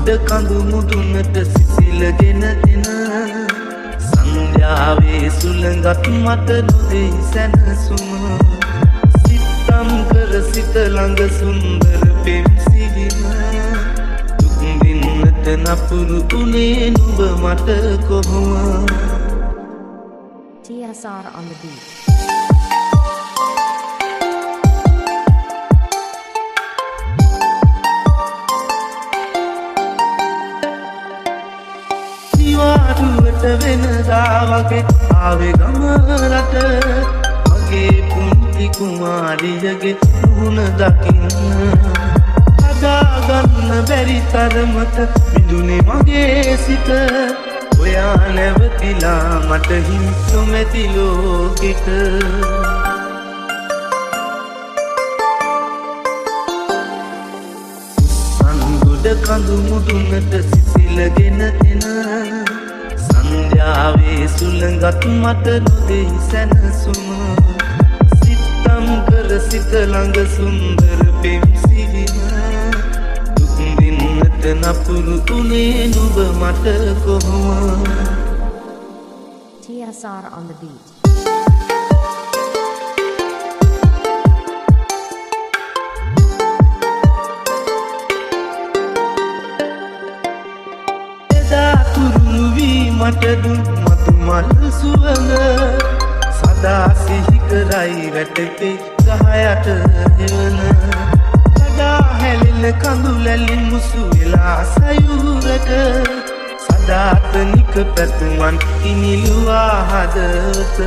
ගොඩ කඳු මුදුනට සිසිලගෙන දෙන සංධ්‍යාවේ සුළඟත් මට නොදෙයි සැනසුම සිතම් කර සිත ළඟ සුන්දර පෙම් සිහින දුක් විඳින්නට නපුරු උනේ නුඹ මට කොහොම TSR on the beat. සිවාරුවට වෙනදා වගේ ආවේ ගම රට මගේ පුංචි කුමාරියගේ මුහුණ දකින්න හදාගන්න බැරි තරමට විඳුනේ මගේ සිත ඔයා නැවතිලා මට හිමි නොමැති ලෝකෙට සංගොඩ කඳු මුදුනට සිසිලගෙන එන සංධ්‍යාවේ සුළඟත් මට නොදෙයි සැනසුම සිතම් කර සිත ළඟ සුන්දර පෙම් සිහින දුක් විඳින්නට නපුරු උනේ නුඹ මට කොහොම TSR on the beat. මට දුන් මතු මල් සුවඳ සදා සිහි කරයි වැටේ ගහයට හෙවන සදා හැලෙන කඳු ලැලි මුසු වෙලා සයුරට සදාතනික පැතුමන් කිනිලුවා හදවත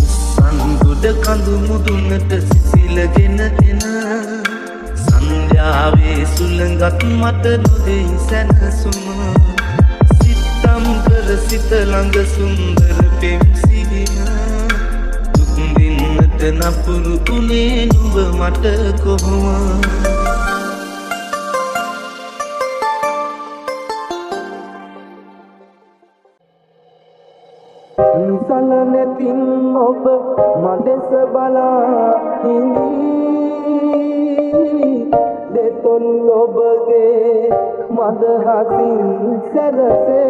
සංගොඩ කඳු මුදුනට සිසිලගෙන එන සංධ්‍යාවේ සුළඟත් මට නොදෙයි සැනසුම සිතම් කර සිත ළඟ සුන්දර පෙම් සිහින දුක් විඳින්නට නපුරු උනේ නුඹ මට කොහොම නිසල නැතින් ඔබ මදෙස බලා ඉඳී දෙතොල් ඔබගේ මද හසින් සැරසේ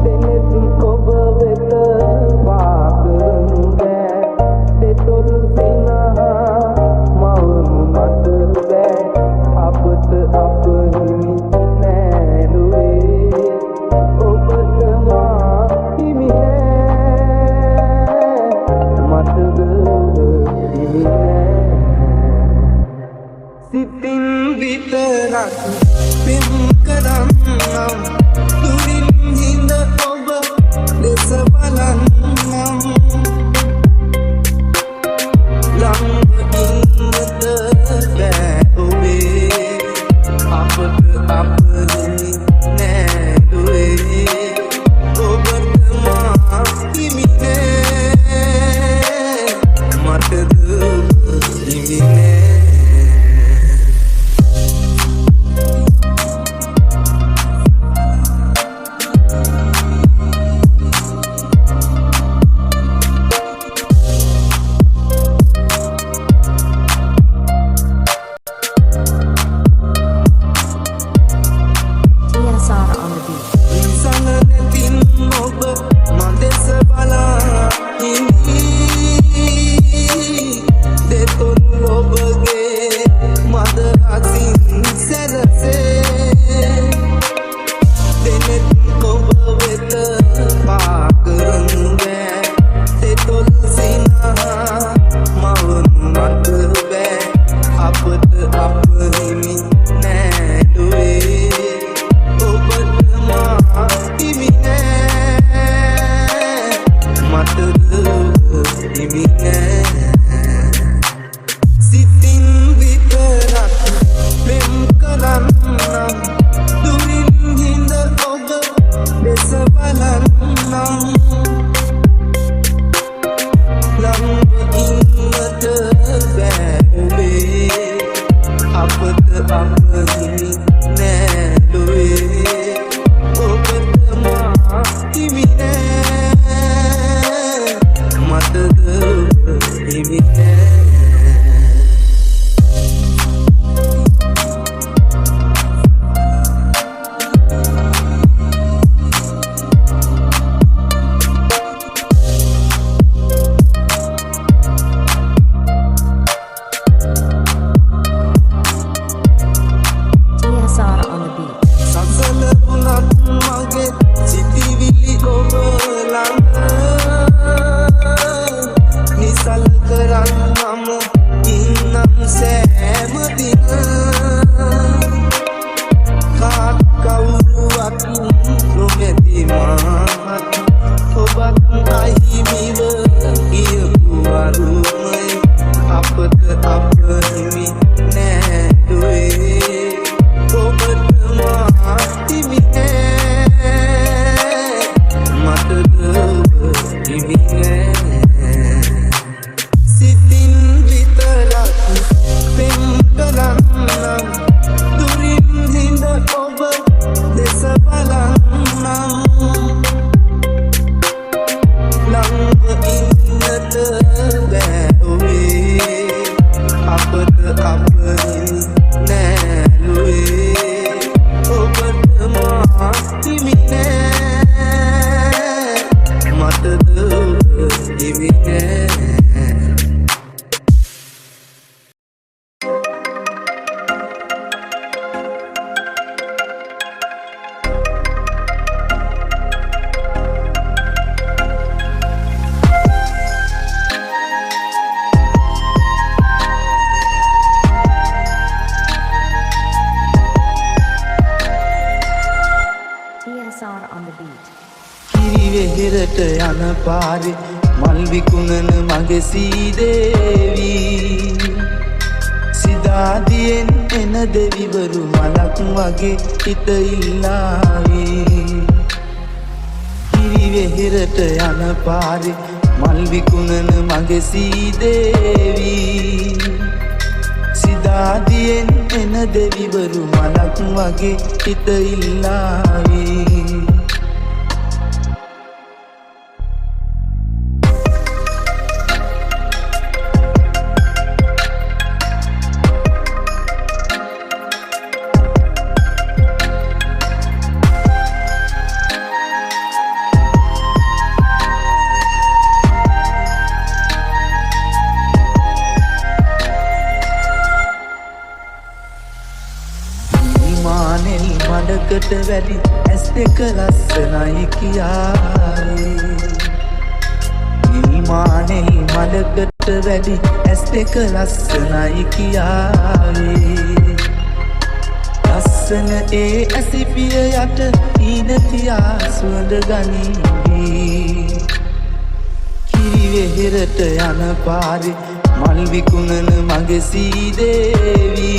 දෙනෙත් ඔබ වෙත පාකරනු බෑ දෙතොල් සිනහා මවනු මට බෑ අපට අප හිමි නෑනුවේ ඔබට මා හිමි නෑ මටද හිමි නෑ සිතින් විතරක් පෙම් කරන්න වුණත් මගේ සිතිවිලි ඔබ ළඟ නිසල් කරන්නම ඉන්නම් සෑම දින කාත් කවුරුවත් නොමැති මාත් ඔබත් අහිමිව ගියපු අරුමය අපට අපහිමි නෑදුවේ ඔබට මා හිමි නෑ මටද ඔබ හිමි නෑ සිතින් විතරක් පෙම් කරන්නම් දුරින් හිඳ ඔබ දෙස බලන්නම් ළඟ ඉන්නට බෑ ඔවේ අපට අපහිමි නෑලුවේ ඔබට මා හිමි නෑ මටද ඔබ හිමි නෑ TSR on the beat. කිරිවෙහෙරට යන පාරේ මල් විකුණන මගේ සීදේවී සිදාදියෙන් එන දෙවිවරු මලක් වගේ හිත ඉල්ලාවී කිරිවෙහෙරට යන පාරේ මල් විකුණන මගේ සීදේවී සිදාදියෙන් එන දෙවිවරු මලක් වගේ හිත ඉල්ලාවී මානෙල් මඩකට වැඩි ඇස් දෙක ලස්සනයි කියාවේ නිල්මානෙල් මඩකට වැඩි ඇස් දෙක ලස්සනයි කියාවේ ලස්සන ඒ ඇසිපිය යට ඊන තියා සුවඳ ගනීවී කිරිවෙහෙරට යන පාරේ මල් විකුණන මගේ සීදේවී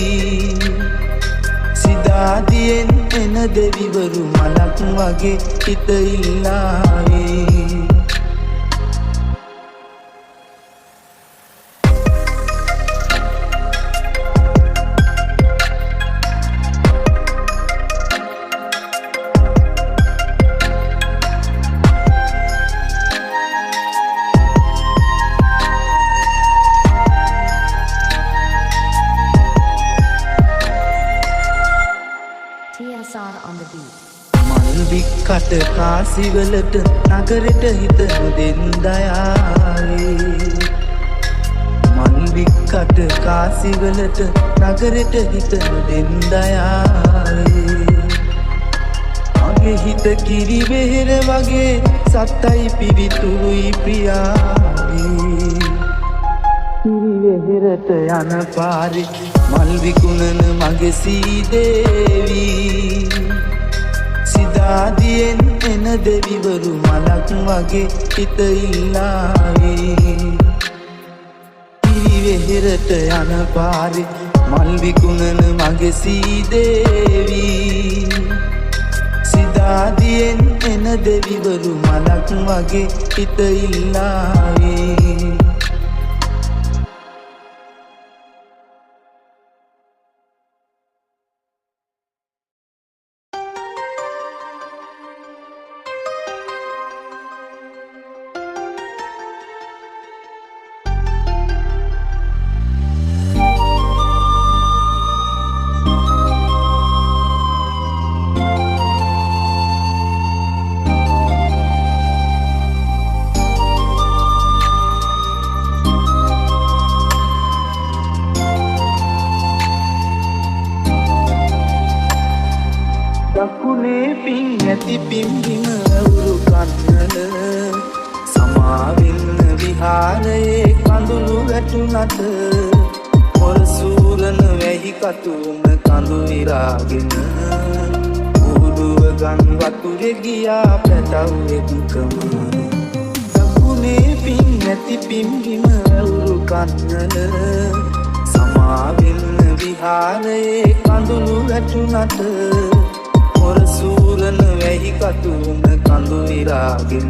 සිදාදියෙන් එන දෙවිවරු මලක් වගේ හිත ඉල්ලාවී TSR on the beat. මල් වික්කට කාසිවලට නගරෙට හිත නොදෙන් දයාවේ මල් වික්කට කාසිවලට නගරෙට හිත නොදෙන් දයාවේ මගේ හිත කිරිවෙහෙර වගේ සත්තයි පිවිතුරුයි ප්‍රියාවේ කිරිවෙහෙරට යන පාරේ මල් විකුණන මගේ සීදේවී සිදාදියෙන් එන දෙවිවරු මලක් වගේ හිත ඉල්ලාවී කිරිවෙහෙරට යන පාරේ මල් විකුණන මගේ සීදේවී සිදාදියෙන් එන දෙවිවරු මලක් වගේ හිත ඉල්ලාවී දකුණේ පින් ඇති පිම්බිම ඇවුරු කන්නල සමාවෙන්න විහාරයේ කඳුළු වැටුනට මොර සූරන වැහි කතුන කඳු විරාගෙන උඩුව ගන් වතුරේ ගියා පැටව් එක්කම දකුණේ පින් ඇති පිම්බිම ඇවුරු කන්නල සමාවෙන්න විහාරයේ කඳුළු වැටුනට මොර සූරන වැහි කතුන කඳු විරාගෙන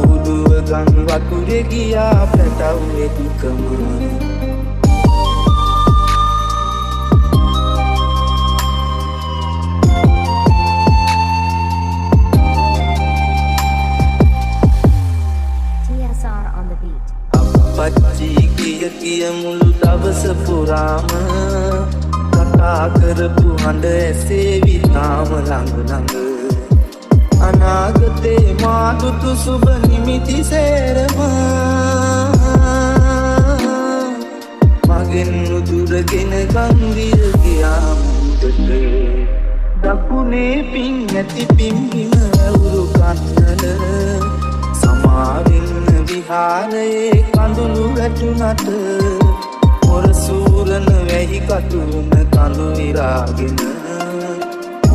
උඩුව ගන් වතුරේ ගියා පැටව් එක්කම TSR on the beat. අපච්චි කිය මුළු දවස පුරාම කතා කරපු හඬ ඇසේවි තාම ළඟ අනාගතේ මාදුතු සුබ නිමිති සේරම මගෙන් උදුරගෙන ගංගිය ගියා මුදට දකුණේ පින් ඇති පිම්බිම ඇවුරු කන්නල සමාවෙන්න විහාරයේ කඳුළු වැටුනට මොර සූරන වැහි කතුන කඳු විරාගෙන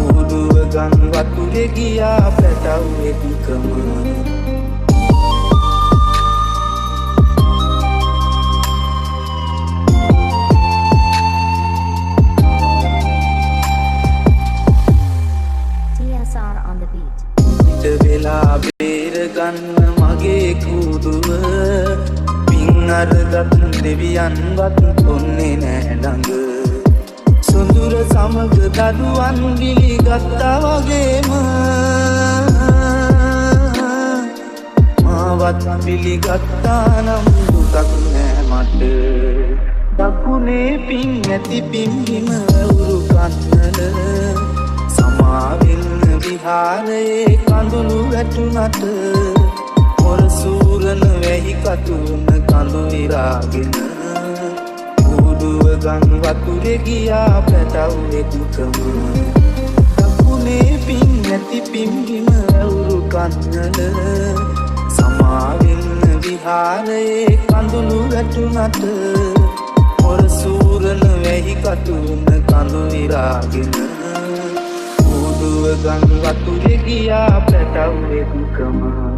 උඩුව ගන් වතුරේ ගියා පැටව් එක්කම TSR on the beat. ඉත වෙලා බේර ගන්න මගේ කුඩුව පින් අරගත් දෙවියන්වත් ඔන්නේ නෑ ළඟ සොඳුර සමග දරුවන් ගිලිගත්තා වගේම මාවත් පිළිගත්තා නම් දුකක් නෑ මට දකුණේ පින් ඇති පිම්බිම ඇවුරු කන්නල සමාවෙන්න විහාරයේ කඳුළු වැටුනට මොර සූරන වැහි කතුන කඳු විරාගෙන උඩුව ගන් වතුරේ ගියා පැටව් එක්කම දකුණේ පින් ඇති පිම්බිම ඇවුරු කන්නල සමාවෙන්න විහාරයේ කඳුළු වැටුනට මොර සූරන වැහි කතුන කඳු විරාගෙන උඩුව ගන් වතුරේ ගියා පැටව් එක්කම